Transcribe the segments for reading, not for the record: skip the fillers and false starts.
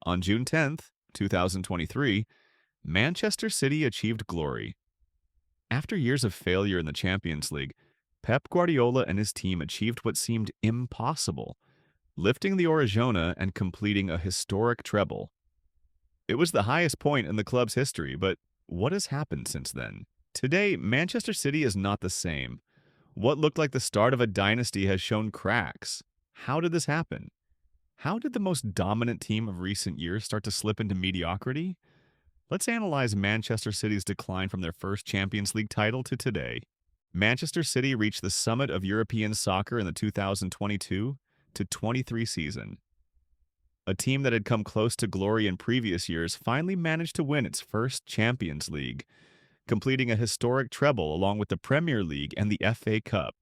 On June 10th, 2023, Manchester City achieved glory. After years of failure in the Champions League, Pep Guardiola and his team achieved what seemed impossible, lifting the Orejona and completing a historic treble. It was the highest point in the club's history, but what has happened since then? Today, Manchester City is not the same. What looked like the start of a dynasty has shown cracks. How did this happen? How did the most dominant team of recent years start to slip into mediocrity? Let's analyze Manchester City's decline from their first Champions League title to today. Manchester City reached the summit of European soccer in the 2022 to 23 season. A team that had come close to glory in previous years finally managed to win its first Champions League, completing a historic treble along with the Premier League and the FA Cup.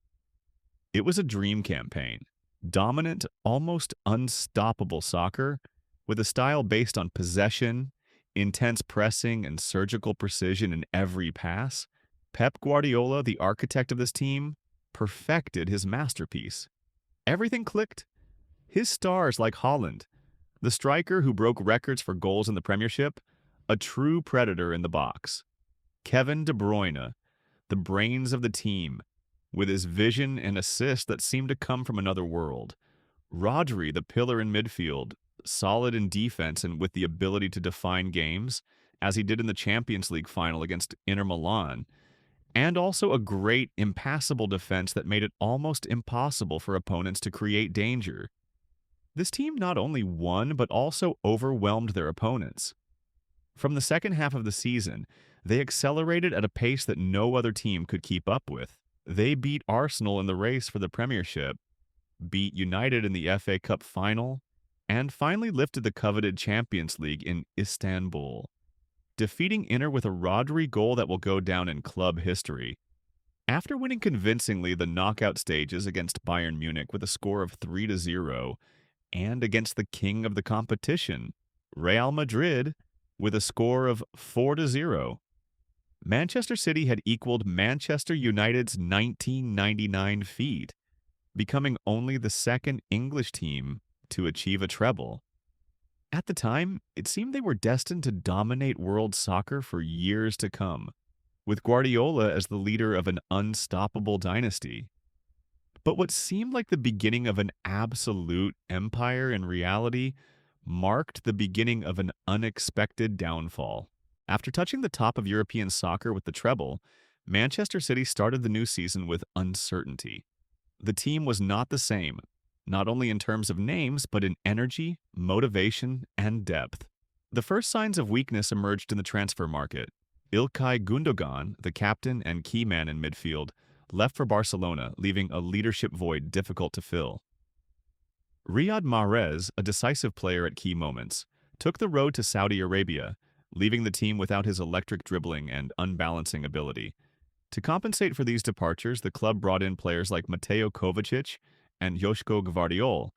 It was a dream campaign. Dominant, almost unstoppable soccer, with a style based on possession, intense pressing, and surgical precision in every pass. Pep Guardiola, the architect of this team, perfected his masterpiece. Everything clicked. His stars like Haaland, the striker who broke records for goals in the Premiership, a true predator in the box. Kevin De Bruyne, the brains of the team, with his vision and assist that seemed to come from another world. Rodri, the pillar in midfield, solid in defense and with the ability to define games, as he did in the Champions League final against Inter Milan, and also a great, impassable defense that made it almost impossible for opponents to create danger. This team not only won, but also overwhelmed their opponents. From the second half of the season, they accelerated at a pace that no other team could keep up with. They beat Arsenal in the race for the Premiership, beat United in the FA Cup final, and finally lifted the coveted Champions League in Istanbul, defeating Inter with a Rodri goal that will go down in club history. After winning convincingly the knockout stages against Bayern Munich with a score of 3-0, and against the king of the competition, Real Madrid, with a score of 4-0. Manchester City had equaled Manchester United's 1999 feat, becoming only the second English team to achieve a treble. At the time, it seemed they were destined to dominate world soccer for years to come, with Guardiola as the leader of an unstoppable dynasty. But what seemed like the beginning of an absolute empire in reality marked the beginning of an unexpected downfall. After touching the top of European soccer with the treble, Manchester City started the new season with uncertainty. The team was not the same, not only in terms of names, but in energy, motivation, and depth. The first signs of weakness emerged in the transfer market. Ilkay Gundogan, the captain and key man in midfield, left for Barcelona, leaving a leadership void difficult to fill. Riyad Mahrez, a decisive player at key moments, took the road to Saudi Arabia, leaving the team without his electric dribbling and unbalancing ability. To compensate for these departures, the club brought in players like Mateo Kovacic and Joško Gvardiol,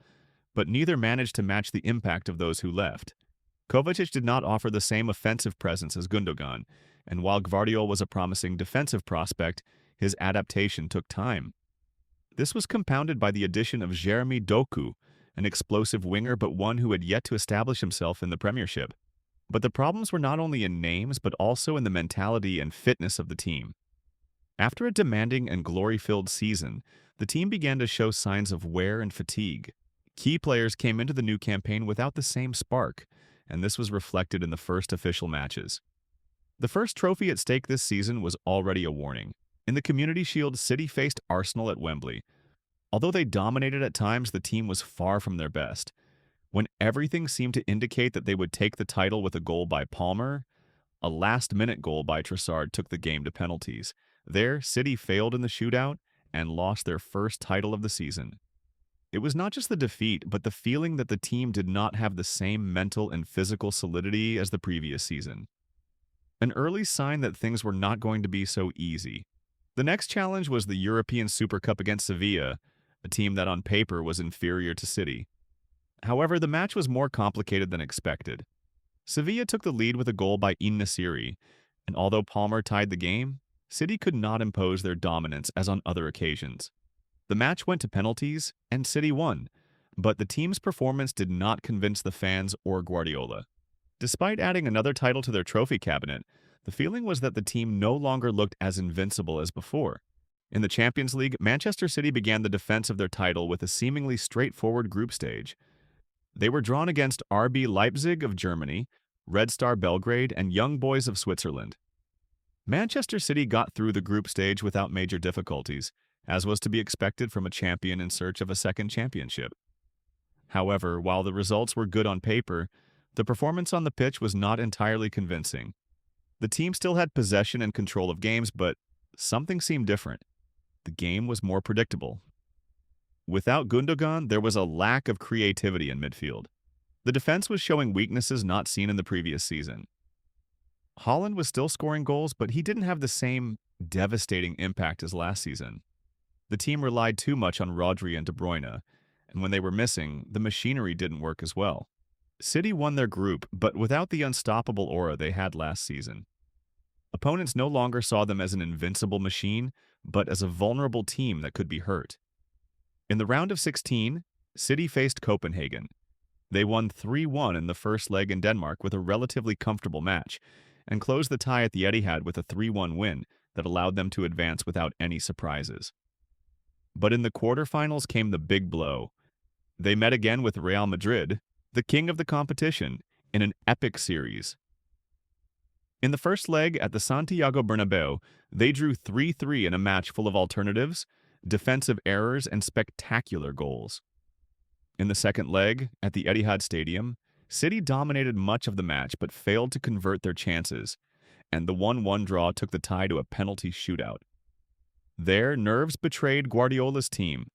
but neither managed to match the impact of those who left. Kovacic did not offer the same offensive presence as Gundogan, and while Gvardiol was a promising defensive prospect, his adaptation took time. This was compounded by the addition of Jeremy Doku, an explosive winger but one who had yet to establish himself in the Premiership. But the problems were not only in names but also in the mentality and fitness of the team. After a demanding and glory-filled season, the team began to show signs of wear and fatigue. Key players came into the new campaign without the same spark, and this was reflected in the first official matches. The first trophy at stake this season was already a warning. In the Community Shield, City faced Arsenal at Wembley. Although they dominated at times, the team was far from their best. When everything seemed to indicate that they would take the title with a goal by Palmer, a last-minute goal by Trossard took the game to penalties. There, City failed in the shootout and lost their first title of the season. It was not just the defeat, but the feeling that the team did not have the same mental and physical solidity as the previous season. An early sign that things were not going to be so easy. The next challenge was the European Super Cup against Sevilla, a team that on paper was inferior to City. However, the match was more complicated than expected. Sevilla took the lead with a goal by En-Nesyri, and although Palmer tied the game, City could not impose their dominance as on other occasions. The match went to penalties, and City won, but the team's performance did not convince the fans or Guardiola. Despite adding another title to their trophy cabinet, the feeling was that the team no longer looked as invincible as before. In the Champions League, Manchester City began the defense of their title with a seemingly straightforward group stage. They were drawn against RB Leipzig of Germany, Red Star Belgrade, and Young Boys of Switzerland. Manchester City got through the group stage without major difficulties, as was to be expected from a champion in search of a second championship. However, while the results were good on paper, the performance on the pitch was not entirely convincing. The team still had possession and control of games, but something seemed different. The game was more predictable. Without Gundogan, there was a lack of creativity in midfield. The defense was showing weaknesses not seen in the previous season. Haaland was still scoring goals, but he didn't have the same devastating impact as last season. The team relied too much on Rodri and De Bruyne, and when they were missing, the machinery didn't work as well. City won their group, but without the unstoppable aura they had last season. Opponents no longer saw them as an invincible machine, but as a vulnerable team that could be hurt. In the round of 16, City faced Copenhagen. They won 3-1 in the first leg in Denmark with a relatively comfortable match, and closed the tie at the Etihad with a 3-1 win that allowed them to advance without any surprises. But in the quarterfinals came the big blow. They met again with Real Madrid, the king of the competition, in an epic series. In the first leg at the Santiago Bernabeu, they drew 3-3 in a match full of alternatives, defensive errors, and spectacular goals. In the second leg, at the Etihad Stadium, City dominated much of the match but failed to convert their chances, and the 1-1 draw took the tie to a penalty shootout. There, nerves betrayed Guardiola's team.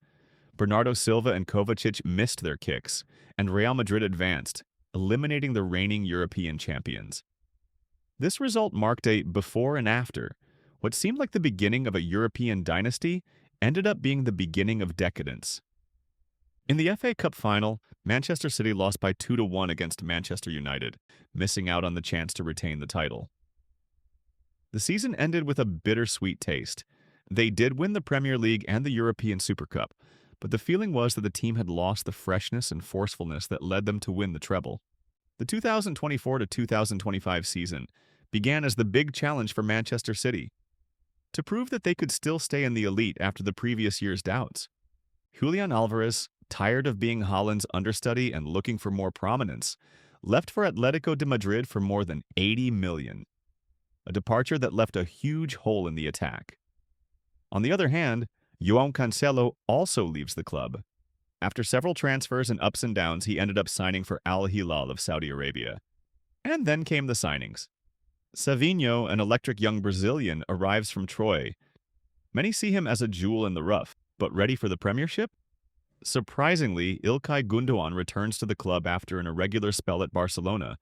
Bernardo Silva and Kovacic missed their kicks, and Real Madrid advanced, eliminating the reigning European champions. This result marked a before and after. What seemed like the beginning of a European dynasty ended up being the beginning of decadence. In the FA Cup final, Manchester City lost by 2-1 against Manchester United, missing out on the chance to retain the title. The season ended with a bittersweet taste. They did win the Premier League and the European Super Cup, but the feeling was that the team had lost the freshness and forcefulness that led them to win the treble. The 2024-2025 season began as the big challenge for Manchester City, to prove that they could still stay in the elite after the previous year's doubts. Julian Alvarez, tired of being Haaland's understudy and looking for more prominence, left for Atletico de Madrid for more than 80 million, a departure that left a huge hole in the attack. On the other hand, João Cancelo also leaves the club. After several transfers and ups and downs, he ended up signing for Al Hilal of Saudi Arabia. And then came the signings. Savinho, an electric young Brazilian, arrives from Troy. Many see him as a jewel in the rough, but ready for the Premiership? Surprisingly, Ilkay Gundogan returns to the club after an irregular spell at Barcelona,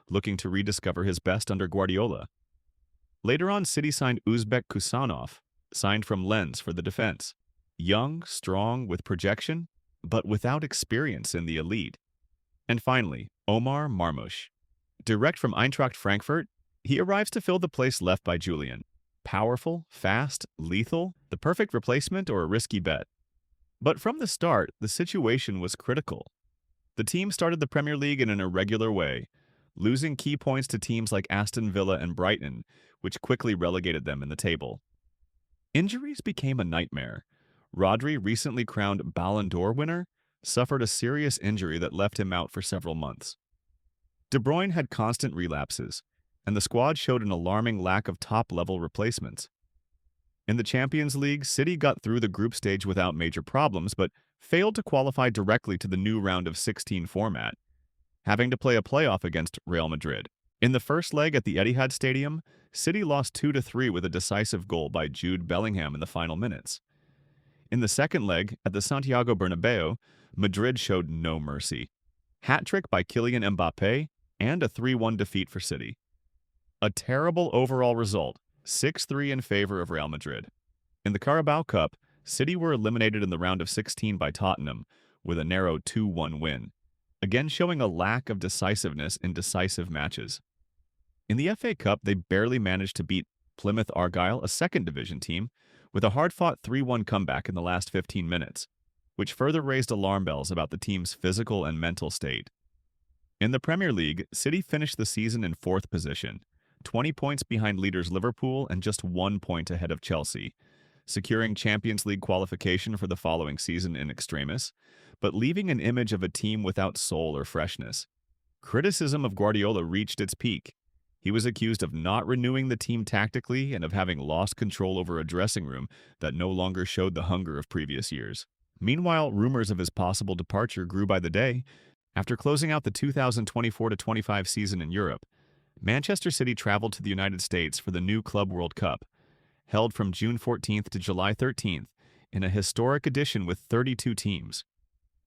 looking to rediscover his best under Guardiola. Later on, City signed Uzbek Kusanov, signed from Lens for the defense. Young, strong, with projection, but without experience in the elite. And finally, Omar Marmoush. Direct from Eintracht Frankfurt, he arrives to fill the place left by Julian. Powerful, fast, lethal, the perfect replacement or a risky bet. But from the start, the situation was critical. The team started the Premier League in an irregular way, losing key points to teams like Aston Villa and Brighton, which quickly relegated them in the table. Injuries became a nightmare. Rodri, recently crowned Ballon d'Or winner, suffered a serious injury that left him out for several months. De Bruyne had constant relapses, and the squad showed an alarming lack of top-level replacements. In the Champions League, City got through the group stage without major problems, but failed to qualify directly to the new round of 16 format, having to play a playoff against Real Madrid. In the first leg at the Etihad Stadium, City lost 2-3 with a decisive goal by Jude Bellingham in the final minutes. In the second leg, at the Santiago Bernabeu, Madrid showed no mercy. Hat-trick by Kylian Mbappé and a 3-1 defeat for City. A terrible overall result, 6-3 in favor of Real Madrid. In the Carabao Cup, City were eliminated in the round of 16 by Tottenham with a narrow 2-1 win, again showing a lack of decisiveness in decisive matches. In the FA Cup, they barely managed to beat Plymouth Argyle, a second division team, with a hard-fought 3-1 comeback in the last 15 minutes. which further raised alarm bells about the team's physical and mental state. In the Premier League, City finished the season in fourth position, 20 points behind leaders Liverpool and just 1 point ahead of Chelsea, securing Champions League qualification for the following season in extremis, but leaving an image of a team without soul or freshness. Criticism of Guardiola reached its peak. He was accused of not renewing the team tactically and of having lost control over a dressing room that no longer showed the hunger of previous years. Meanwhile, rumors of his possible departure grew by the day. After closing out the 2024-25 season in Europe, Manchester City traveled to the United States for the new Club World Cup, held from June 14th to July 13th in a historic edition with 32 teams.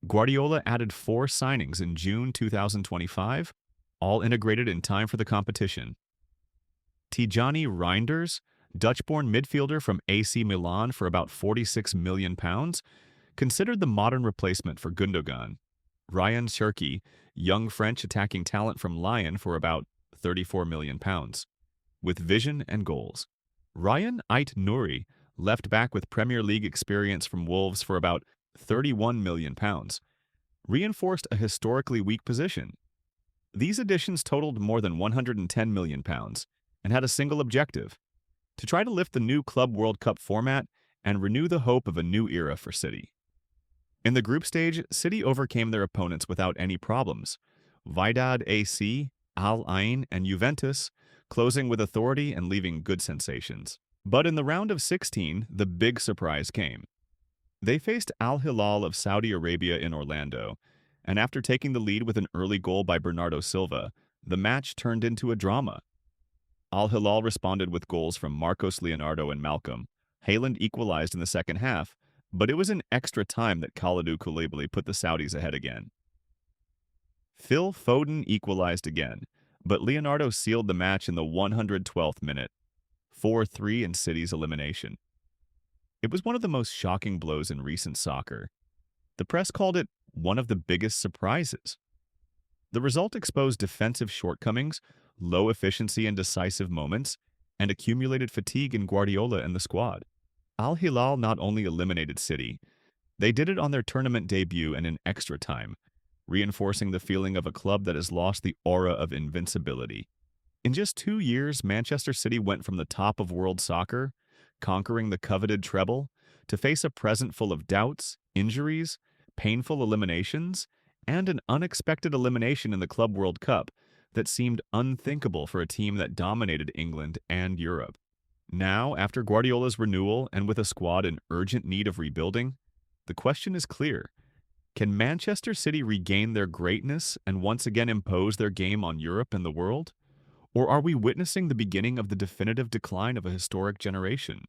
Guardiola added 4 signings in June 2025, all integrated in time for the competition. Tijjani Reinders, Dutch-born midfielder from AC Milan for about £46 million, considered the modern replacement for Gundogan. Ryan Cherki, young French attacking talent from Lyon for about £34 million, with vision and goals. Ryan Ait Nouri, left back with Premier League experience from Wolves for about £31 million, reinforced a historically weak position. These additions totaled more than £110 million and had a single objective: to try to lift the new Club World Cup format and renew the hope of a new era for City. In the group stage, City overcame their opponents without any problems. Wydad AC, Al Ain, and Juventus, closing with authority and leaving good sensations. But in the round of 16, the big surprise came. They faced Al Hilal of Saudi Arabia in Orlando, and after taking the lead with an early goal by Bernardo Silva, the match turned into a drama. Al Hilal responded with goals from Marcos Leonardo and Malcolm. Haaland equalized in the second half, but it was in extra time that Kalidou Koulibaly put the Saudis ahead again. Phil Foden equalized again, but Leonardo sealed the match in the 112th minute, 4-3 in City's elimination. It was one of the most shocking blows in recent soccer. The press called it one of the biggest surprises. The result exposed defensive shortcomings, low efficiency in decisive moments, and accumulated fatigue in Guardiola and the squad. Al Hilal not only eliminated City, they did it on their tournament debut and in extra time, reinforcing the feeling of a club that has lost the aura of invincibility. In just 2 years, Manchester City went from the top of world soccer, conquering the coveted treble, to face a present full of doubts, injuries, painful eliminations, and an unexpected elimination in the Club World Cup that seemed unthinkable for a team that dominated England and Europe. Now, after Guardiola's renewal and with a squad in urgent need of rebuilding, the question is clear. Can Manchester City regain their greatness and once again impose their game on Europe and the world? Or are we witnessing the beginning of the definitive decline of a historic generation?